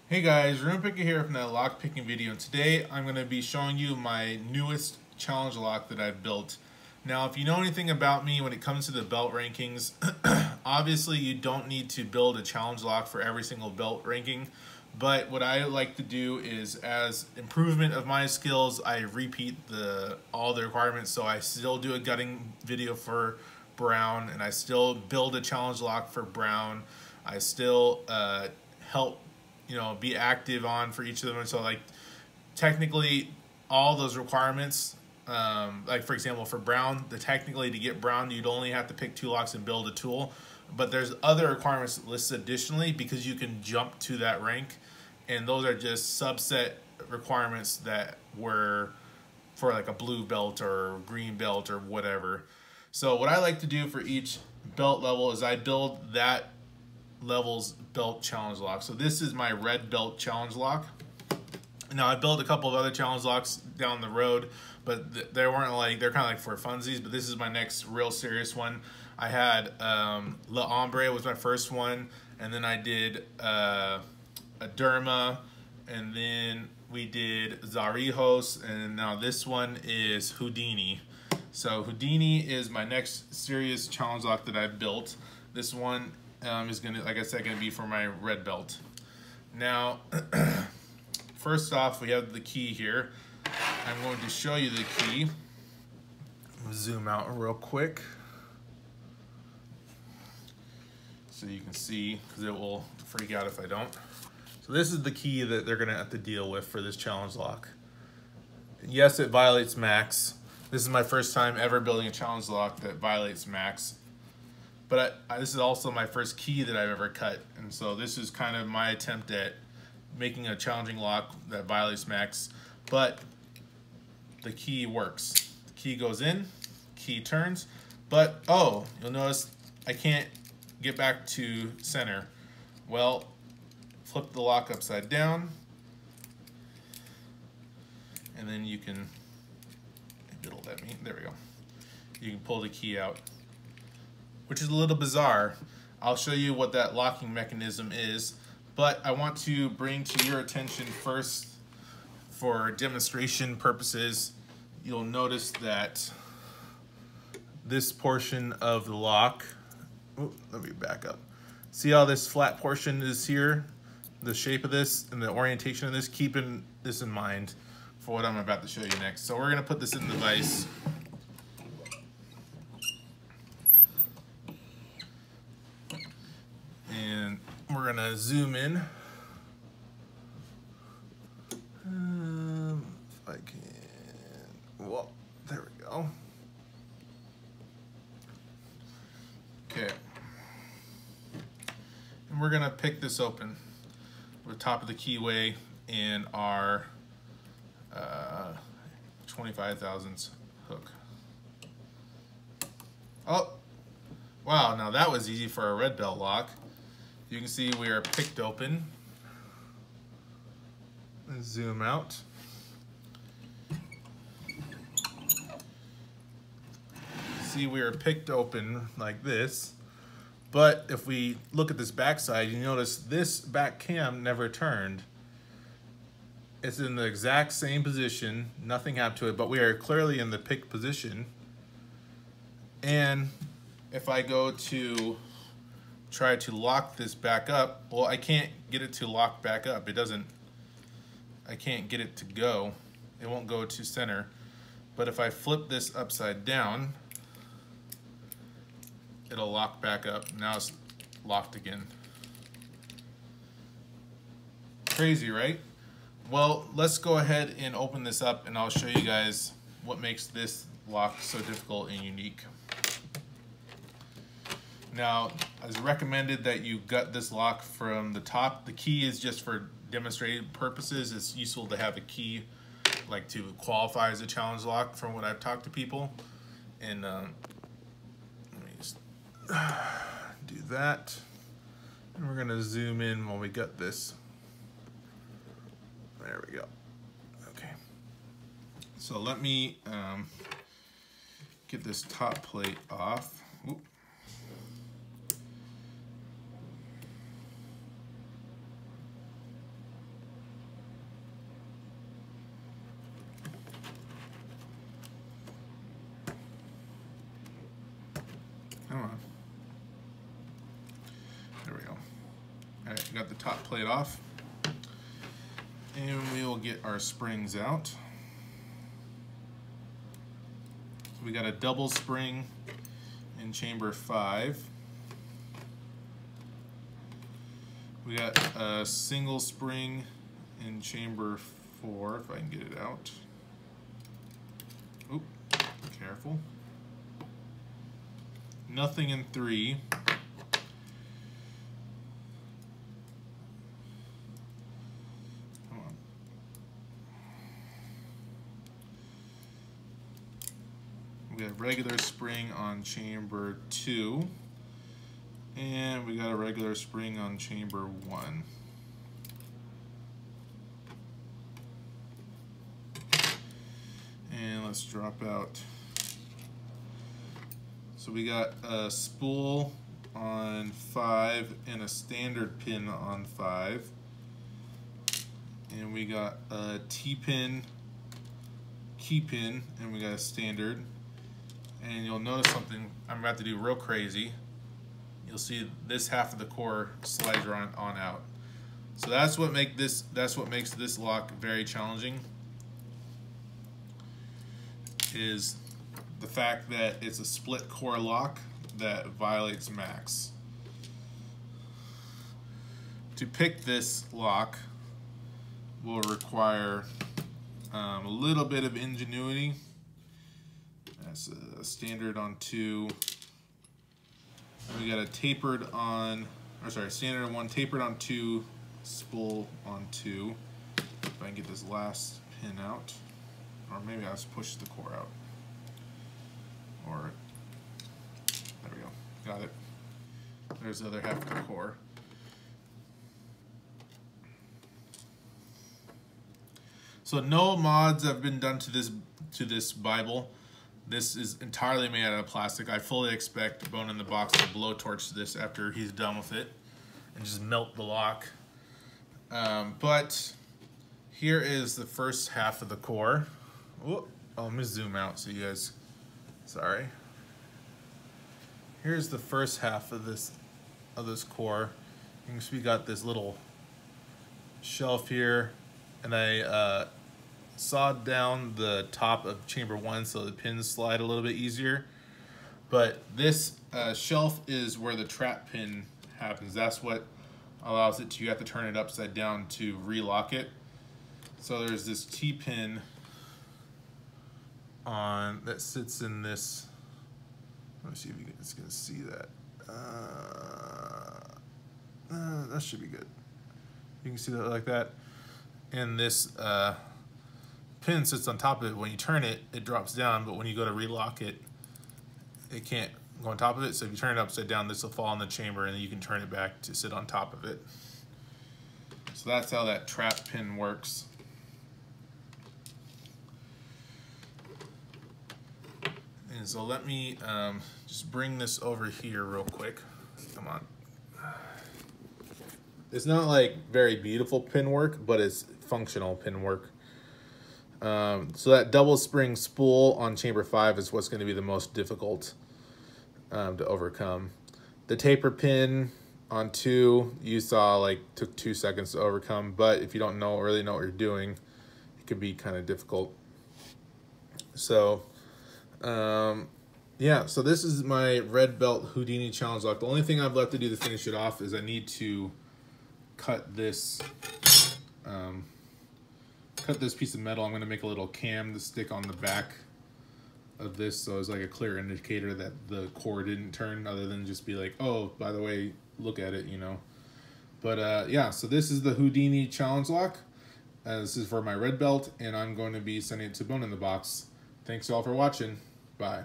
Hey guys, Room Picker here from that lock picking video, and today I'm going to be showing you my newest challenge lock that I've built. Now, if you know anything about me when it comes to the belt rankings, obviously you don't need to build a challenge lock for every single belt ranking, but what I like to do is, as improvement of my skills, I repeat all the requirements. So I still do a gutting video for brown, and I still build a challenge lock for brown. I still help be active on for each of them. And so, like, technically all those requirements, like for example for brown, technically to get brown you'd only have to pick 2 locks and build a tool, but there's other requirements listed additionally because you can jump to that rank, and those are just subset requirements that were for like a blue belt or green belt or whatever. So what I like to do for each belt level is I build that level's belt challenge lock. So this is my red belt challenge lock. Now I built a couple of other challenge locks down the road, but they weren't like, they're kind of like for funsies, but this is my next real serious one. I had La Ombre was my first one, and then I did a Derma, and then we did Zarijos, and now this one is Houdini. So Houdini is my next serious challenge lock that I built. This one is gonna, like I said, gonna be for my red belt. Now, first off, we have the key here. I'm going to show you the key. Zoom out real quick so you can see, because it will freak out if I don't. So this is the key that they're gonna have to deal with for this challenge lock. Yes, it violates max. This is my first time ever building a challenge lock that violates max. But this is also my first key that I've ever cut, and so this is kind of my attempt at making a challenging lock that violates max, but the key works. The key goes in, key turns, but oh, you'll notice I can't get back to center. Well, flip the lock upside down, and then you can, maybe it'll let me, there we go. You can pull the key out, which is a little bizarre. I'll show you what that locking mechanism is, but I want to bring to your attention first, for demonstration purposes, you'll notice that this portion of the lock, let me back up. See how this flat portion is here? The shape of this and the orientation of this, keeping this in mind for what I'm about to show you next. So we're gonna put this in the vise. And we're gonna zoom in. If I can, well, there we go. Okay. And we're gonna pick this open with the top of the keyway and our 25 thousandths hook. Oh, wow, now that was easy for a red belt lock. You can see we are picked open. Let's zoom out. See, we are picked open like this. But if we look at this back side, you notice this back cam never turned. It's in the exact same position. Nothing happened to it, but we are clearly in the picked position. And if I go to try to lock this back up, well, I can't get it to lock back up. It doesn't, I can't get it to go. It won't go to center. But if I flip this upside down, it'll lock back up. Now it's locked again. Crazy, right? Well, let's go ahead and open this up, and I'll show you guys what makes this lock so difficult and unique. Now, it's recommended that you gut this lock from the top. The key is just for demonstrative purposes. It's useful to have a key, like, to qualify as a challenge lock from what I've talked to people. And let me just do that. And we're gonna zoom in while we gut this. There we go. Okay. So let me get this top plate off. Oop. Alright, got the top plate off. And we will get our springs out. So we got a double spring in chamber 5. We got a single spring in chamber 4, if I can get it out. Oop, careful. Nothing in 3. Come on. We got a regular spring on chamber 2. And we got a regular spring on chamber 1. And let's drop out. So we got a spool on 5 and a standard pin on 5. And we got a T-pin, key pin, and we got a standard. And you'll notice something I'm about to do real crazy. You'll see this half of the core slides on out. So that's what makes this lock very challenging, is the fact that it's a split core lock that violates max. To pick this lock will require a little bit of ingenuity. That's a standard on 2. We got a tapered on, or sorry, standard on 1, tapered on 2, spool on 2. If I can get this last pin out, or maybe I'll just push the core out. Or, there we go, got it. There's the other half of the core. So no mods have been done to this Bible. This is entirely made out of plastic. I fully expect Bone in the Box to blowtorch this after he's done with it and just melt the lock. But here is the first half of the core. Oh, let me zoom out so you guys, sorry. Here's the first half of this core. You can see we got this little shelf here, and I sawed down the top of chamber 1 so the pins slide a little bit easier. But this shelf is where the trap pin happens. That's what allows it to, you have to turn it upside down to relock it. So there's this T-pin on that sits in this. Let me see if you guys can see that. That should be good. You can see that like that. And this pin sits on top of it. When you turn it, it drops down, but when you go to relock it, it can't go on top of it. So if you turn it upside down, this will fall in the chamber, and then you can turn it back to sit on top of it. So that's how that trap pin works. And so let me just bring this over here real quick. Come on. It's not like very beautiful pin work, but it's functional pin work. So that double spring spool on chamber 5 is what's going to be the most difficult to overcome. The taper pin on 2, you saw, like, took 2 seconds to overcome, but if you don't really know what you're doing, it could be kind of difficult. So yeah, so this is my Red Belt Houdini challenge lock. The only thing I've left to do to finish it off is I need to cut this piece of metal. I'm going to make a little cam to stick on the back of this, so it's like a clear indicator that the core didn't turn, other than just be like, oh, by the way, look at it, you know. But yeah, so this is the Houdini challenge lock. This is for my Red Belt, and I'm going to be sending it to Bone in the Box. Thanks all for watching. Bye.